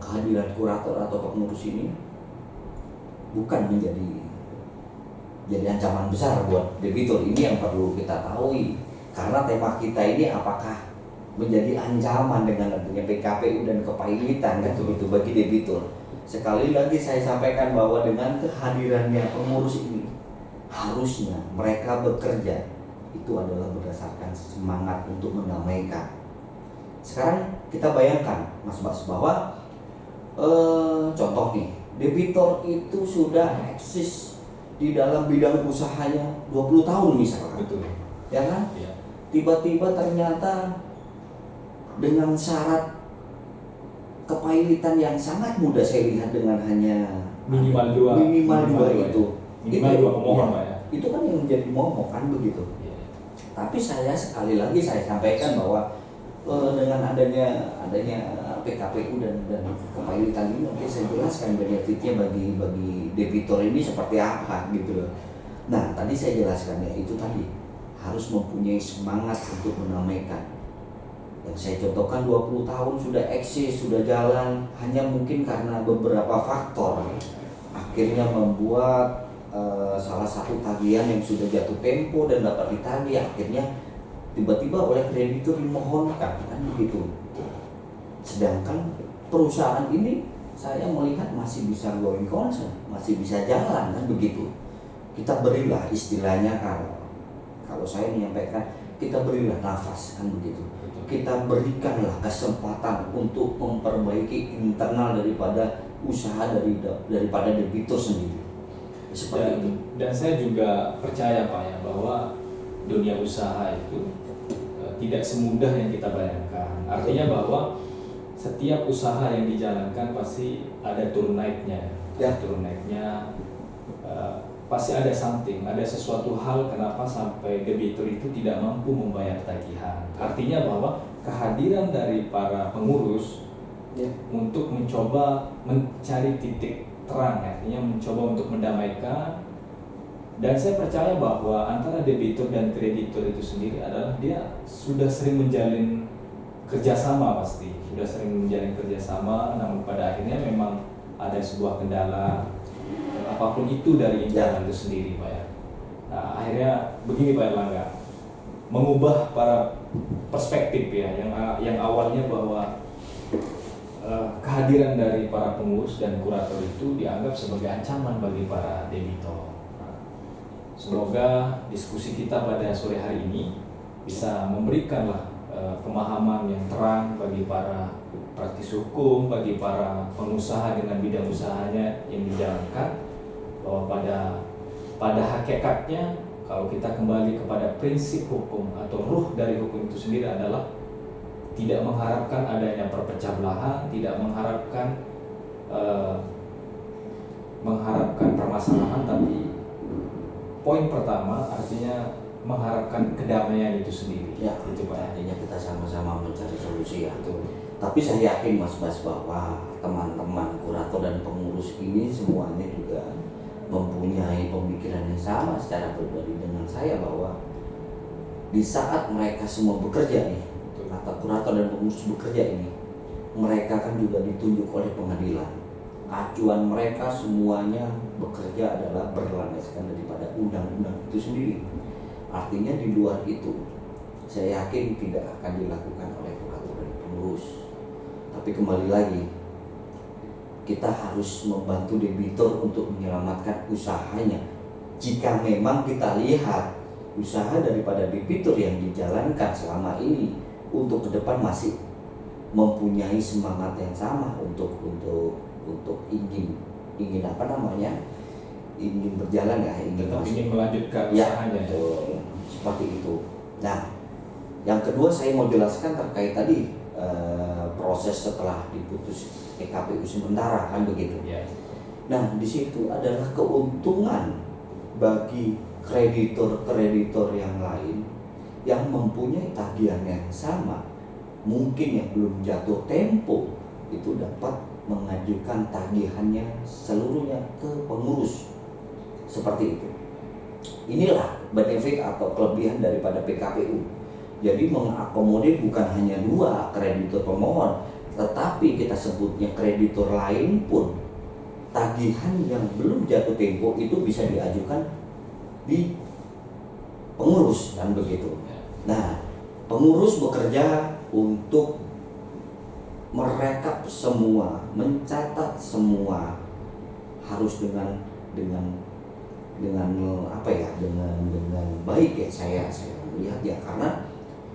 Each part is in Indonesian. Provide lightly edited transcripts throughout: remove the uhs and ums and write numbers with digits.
kehadiran kurator atau pengurus ini bukan jadi ancaman besar buat debitur. Ini yang perlu kita tahu, karena tema kita ini apakah menjadi ancaman dengan adanya PKPU dan kepailitan kan begitu bagi debitur. Sekali lagi saya sampaikan bahwa dengan kehadirannya pengurus ini harusnya mereka bekerja itu adalah berdasarkan semangat untuk mendamaikan. Sekarang kita bayangkan Mas Bas bahwa contoh nih, debitur itu sudah eksis di dalam bidang usahanya 20 tahun misalkan. Betul. Ya kan? Ya. Tiba-tiba ternyata dengan syarat kepailitan yang sangat mudah, saya lihat dengan hanya minimal dua itu. Minimal dua pemohon Pak ya. Itu kan yang menjadi momok kan begitu. Ya. Tapi sekali lagi saya sampaikan bahwa dengan adanya PKPU dan kepailitan ini nanti saya jelaskan benefitnya bagi debitur ini seperti apa gitu loh. Nah tadi saya jelaskan ya, itu tadi harus mempunyai semangat untuk mendamaikan. Yang saya contohkan 20 tahun sudah eksis, sudah jalan, hanya mungkin karena beberapa faktor akhirnya membuat salah satu tagihan yang sudah jatuh tempo dan dapat ditagih akhirnya tiba-tiba oleh kreditur dimohonkan kan begitu. Sedangkan perusahaan ini saya melihat masih bisa going concern, masih bisa jalan kan begitu. Kita berilah istilahnya, kalau saya menyampaikan, kita berilah nafas kan begitu. Kita berikanlah kesempatan untuk memperbaiki internal daripada usaha daripada debitur sendiri. Seperti itu. Dan saya juga percaya Pak ya bahwa dunia usaha itu tidak semudah yang kita bayangkan. Artinya bahwa setiap usaha yang dijalankan pasti ada turun naiknya. Ya. Turun naiknya pasti ada something, ada sesuatu hal kenapa sampai debitur itu tidak mampu membayar tagihan. Artinya bahwa kehadiran dari para pengurus untuk mencoba mencari titik terang, artinya mencoba untuk mendamaikan. Dan saya percaya bahwa antara debitur dan kreditur itu sendiri adalah dia sudah sering menjalin kerjasama pasti, sudah sering menjalin kerjasama, namun pada akhirnya memang ada sebuah kendala apapun itu dari internal itu sendiri Pak ya. Nah akhirnya begini Pak Erlangga, mengubah para perspektif ya, yang awalnya bahwa kehadiran dari para pengurus dan kurator itu dianggap sebagai ancaman bagi para debitur. Semoga diskusi kita pada sore hari ini bisa memberikanlah pemahaman yang terang bagi para praktis hukum, bagi para pengusaha dengan bidang usahanya yang dijalankan, bahwa pada hakikatnya kalau kita kembali kepada prinsip hukum atau ruh dari hukum itu sendiri adalah tidak mengharapkan adanya perpecah belahan, tidak mengharapkan permasalahan, tapi poin pertama artinya mengharapkan kedamaian itu sendiri. Ya, itu Pak. artinya kita sama-sama mencari solusi ya. Betul. Tapi saya yakin Mas Bas bahwa teman-teman kurator dan pengurus ini semuanya juga mempunyai pemikiran yang sama secara pribadi dengan saya, bahwa di saat mereka semua bekerja nih, atau kurator dan pengurus bekerja ini, mereka kan juga ditunjuk oleh pengadilan. Acuan mereka semuanya bekerja adalah berlandaskan daripada undang-undang itu sendiri. Artinya di luar itu saya yakin tidak akan dilakukan oleh kurator dan pengurus. Tapi kembali lagi, kita harus membantu debitur untuk menyelamatkan usahanya. Jika memang kita lihat usaha daripada debitur yang dijalankan selama ini untuk ke depan masih mempunyai semangat yang sama untuk ingin apa namanya, ingin berjalan ya, ingin melanjutkan ya, usahanya. Seperti itu. Nah, yang kedua saya mau jelaskan terkait tadi proses setelah diputus PKPU sementara kan begitu. Ya. Nah, di situ adalah keuntungan bagi kreditor-kreditor yang lain yang mempunyai tagihan yang sama, mungkin yang belum jatuh tempo, itu dapat mengajukan tagihannya seluruhnya ke pengurus. Seperti itu. Inilah benefit atau kelebihan daripada PKPU. Jadi mengakomodir bukan hanya dua kreditur pemohon, tetapi Tetapi kita sebutnya kreditur lain pun, tagihan yang belum jatuh tempo itu bisa diajukan di pengurus, kan begitu. Nah, pengurus bekerja untuk merekap semua, mencatat semua, harus dengan apa ya, dengan baik ya, saya melihat ya, karena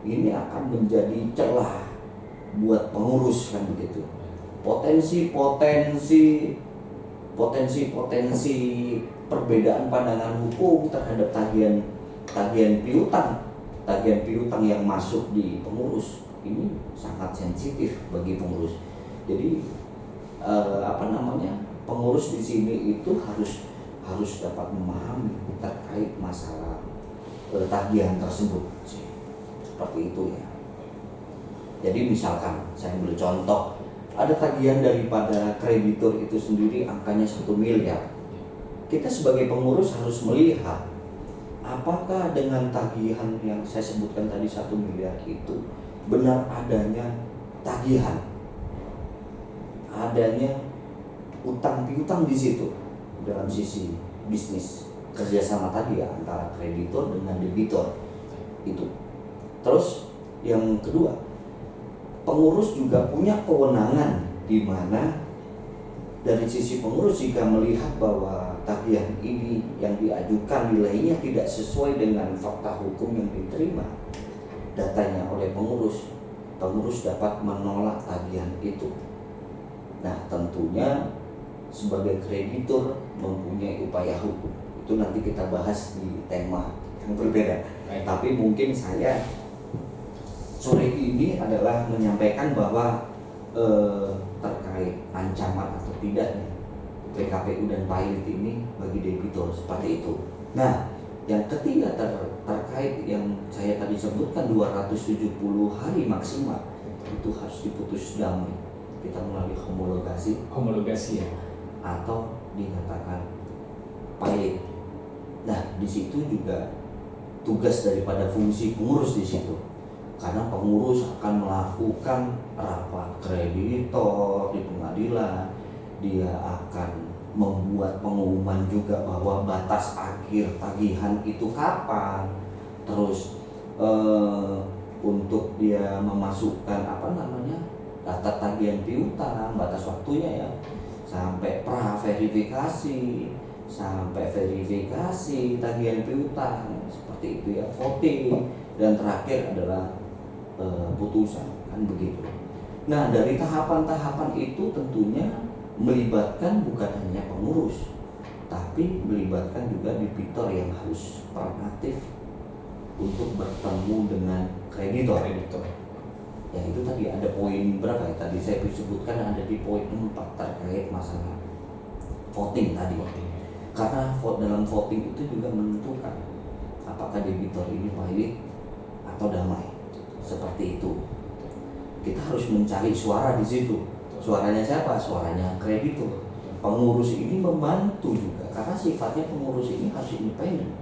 ini akan menjadi celah buat pengurus, kan begitu. Potensi perbedaan pandangan hukum terhadap tagihan piutang yang masuk di pengurus ini sangat sensitif bagi pengurus. Jadi pengurus di sini itu harus dapat memahami terkait masalah tagihan tersebut, seperti itu ya. Jadi misalkan saya ambil contoh, ada tagihan daripada kreditur itu sendiri angkanya 1 miliar. Kita sebagai pengurus harus melihat apakah dengan tagihan yang saya sebutkan tadi 1 miliar itu benar adanya tagihan, adanya utang piutang di situ dalam sisi bisnis kerjasama tadi ya, antara kreditur dengan debitur itu. Terus yang kedua, pengurus juga punya kewenangan, di mana dari sisi pengurus jika melihat bahwa tagihan ini yang diajukan nilainya tidak sesuai dengan fakta hukum yang diterima datanya oleh pengurus dapat menolak tagihan itu. Nah, tentunya sebagai kreditur mempunyai upaya hukum. Itu nanti kita bahas di tema yang berbeda. Tapi mungkin saya sore ini adalah menyampaikan bahwa terkait ancaman atau tidaknya PKPU dan pilot ini bagi debitur, seperti itu. Nah, yang ketiga terkait yang saya tadi sebutkan 270 hari maksimal itu harus diputus damai. Kita melalui homologasi ya, atau dikatakan pilot. Nah, di situ juga tugas daripada fungsi pengurus di situ. Karena pengurus akan melakukan rapat kreditor di pengadilan, dia akan membuat pengumuman juga bahwa batas akhir tagihan itu kapan, terus untuk dia memasukkan data tagihan piutang, batas waktunya ya, sampai verifikasi, sampai verifikasi tagihan piutang, seperti itu ya, voting, dan terakhir adalah putusan, kan begitu. Nah, dari tahapan-tahapan itu tentunya melibatkan bukan hanya pengurus, tapi melibatkan juga debitur yang harus proaktif untuk bertemu dengan kreditor. Ya, itu tadi ada poin berapa ya? Tadi saya sebutkan ada di poin 4 terkait masalah voting tadi. Karena dalam voting itu juga menentukan apakah debitur ini pilot atau damai. Seperti itu. Kita harus mencari suara di situ. Suaranya siapa? Suaranya kreditur. Pengurus ini membantu juga, karena sifatnya pengurus ini harus independen.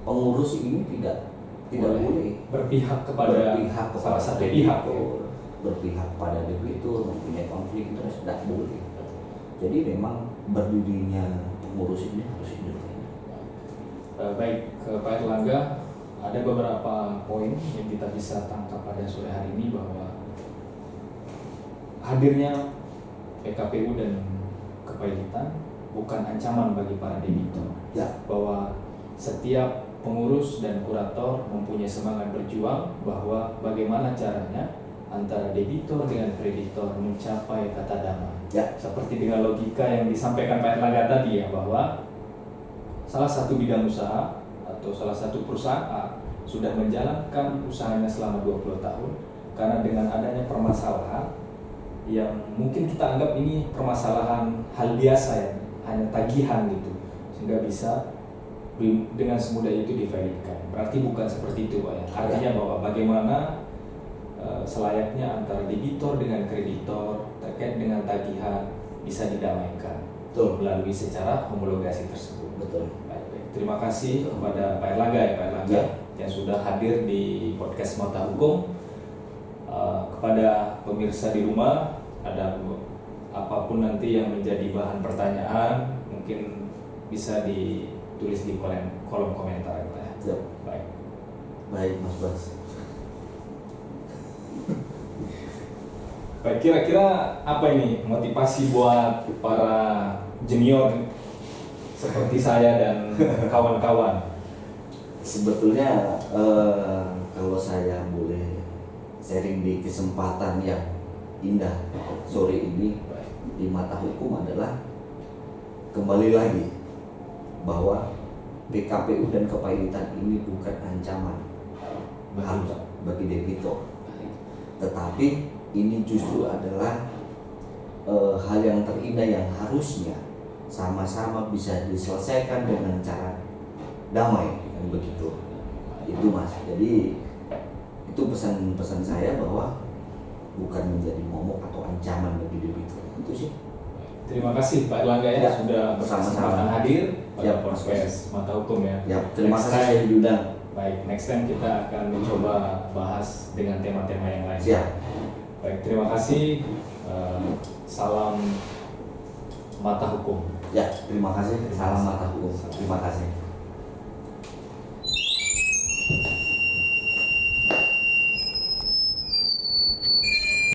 Pengurus ini tidak boleh berpihak kepada salah satu pihak, berpihak pada debitur, mempunyai konflik interest, tidak boleh. Jadi memang berdirinya pengurus ini harus independen. Baik, Pak Erlangga, ada beberapa poin yang kita bisa tangkap pada sore hari ini, bahwa hadirnya PKPU dan kepailitan bukan ancaman bagi para debitur. Ya. Bahwa setiap pengurus dan kurator mempunyai semangat berjuang bahwa bagaimana caranya antara debitur dengan kreditor mencapai kata damai. Ya. Seperti dengan logika yang disampaikan Pak Erlangga tadi ya, bahwa salah satu bidang usaha atau salah satu perusahaan A sudah menjalankan usahanya selama 20 tahun, karena dengan adanya permasalahan yang mungkin kita anggap ini permasalahan hal biasa ya, hanya tagihan gitu, sehingga bisa dengan semudah itu divalidkan. Berarti bukan seperti itu Pak ya. Artinya bahwa bagaimana selayaknya antara debitur dengan kreditor terkait dengan tagihan bisa didamaikan. Betul. Melalui secara homologasi tersebut. Betul. Baik. Terima kasih kepada Pak Erlangga ya, Pak Erlangga yang sudah hadir di podcast Mata Hukum. kepada pemirsa di rumah, ada apapun nanti yang menjadi bahan pertanyaan mungkin bisa ditulis di kolom komentar ya Pak ya. Siap. Baik Mas Bas. Baik, kira-kira apa ini motivasi buat para junior seperti saya dan kawan-kawan? Sebetulnya kalau saya boleh sharing di kesempatan yang indah sore ini di mata hukum adalah kembali lagi bahwa PKPU dan kepailitan ini bukan ancaman bagi debitur, tetapi ini justru adalah hal yang terindah yang harusnya sama-sama bisa diselesaikan dengan cara damai, kan begitu. Itu Mas. Jadi itu pesan-pesan saya bahwa bukan menjadi momok atau ancaman bagi debitur. Itu sih. Terima kasih Pak Erlangga ya, sudah bersama-sama berkesempatan hadir pada ya, podcast Mata Hukum ya. Ya, terima Next kasih time. saya diundang. Baik, next time kita akan mencoba bahas dengan tema-tema yang lain. Siap. Baik, terima kasih. Salam Mata Hukum. Ya, terima kasih. Salam mata hukum. Terima kasih.